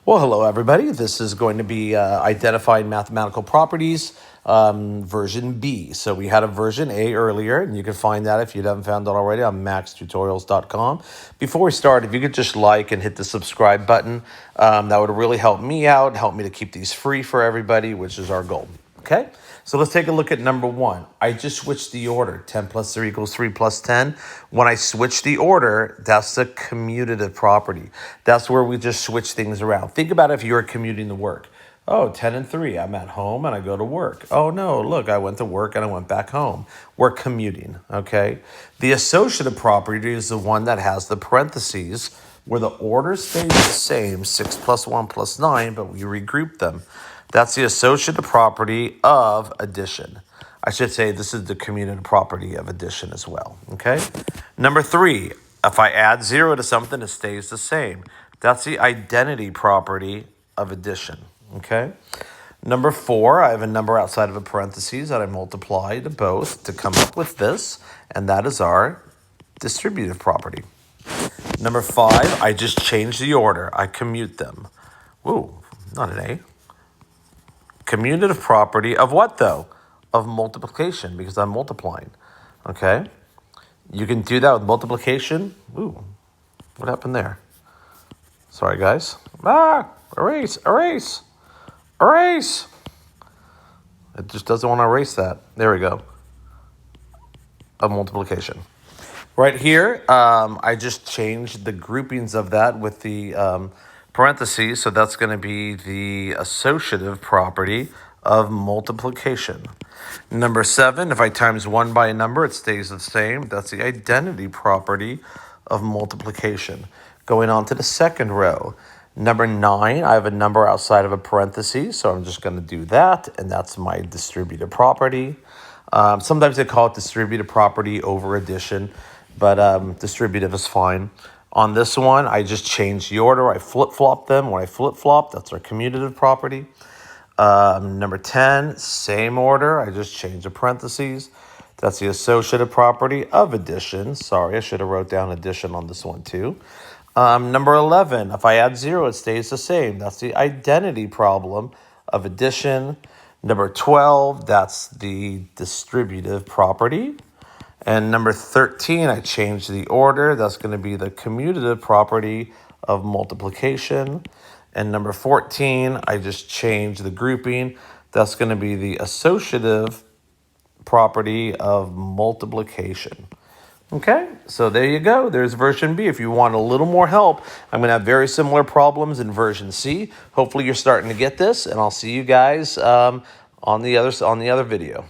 Well, hello, everybody. This is going to be identifying mathematical properties, version B. So we had a version A earlier, and you can find that if you haven't found it already on maxtutorials.com. Before we start, if you could just like and hit the subscribe button, that would really help me out, help me to keep these free for everybody, which is our goal. Okay, so let's take a look at number one. I just switched the order. 10 plus 3 equals 3 plus 10. When I switch the order, that's the commutative property. That's where we just switch things around. Think about if you were commuting to work. Oh, 10 and 3, I'm at home and I go to work. Oh no, look, I went to work and I went back home. We're commuting, okay? The associative property is the one that has the parentheses where the order stays the same, 6 plus 1 plus 9, but we regroup them. That's the associative property of addition. I should say this is the commutative property of addition as well, okay? Number 3, if I add 0 to something, it stays the same. That's the identity property of addition, okay? Number 4, I have a number outside of a parentheses that I multiply to both to come up with this, and that is our distributive property. Number 5, I just change the order. I commute them. Ooh, not an A. Commutative property of what, though? Of multiplication, because I'm multiplying, okay? You can do that with multiplication. Ooh, what happened there? Sorry, guys. Erase, erase, erase. It just doesn't want to erase that. There we go. Of multiplication. Right here, I just changed the groupings of that with the parentheses, so that's going to be the associative property of multiplication. Number 7, if I times 1 by a number, it stays the same. That's the identity property of multiplication. Going on to the second row. Number 9, I have a number outside of a parenthesis, so I'm just going to do that, and that's my distributive property. Sometimes they call it distributive property over addition, but distributive is fine. On this one, I just changed the order. I flip-flop them. When I flip-flop, that's our commutative property. Number 10, same order. I just changed the parentheses. That's the associative property of addition. Sorry, I should have wrote down addition on this one too. Number 11, if I add 0, it stays the same. That's the identity problem of addition. Number 12, that's the distributive property. And number 13, I changed the order. That's going to be the commutative property of multiplication. And number 14, I just changed the grouping. That's going to be the associative property of multiplication. Okay, so there you go. There's version B. If you want a little more help, I'm going to have very similar problems in version C. Hopefully you're starting to get this, and I'll see you guys on the other video.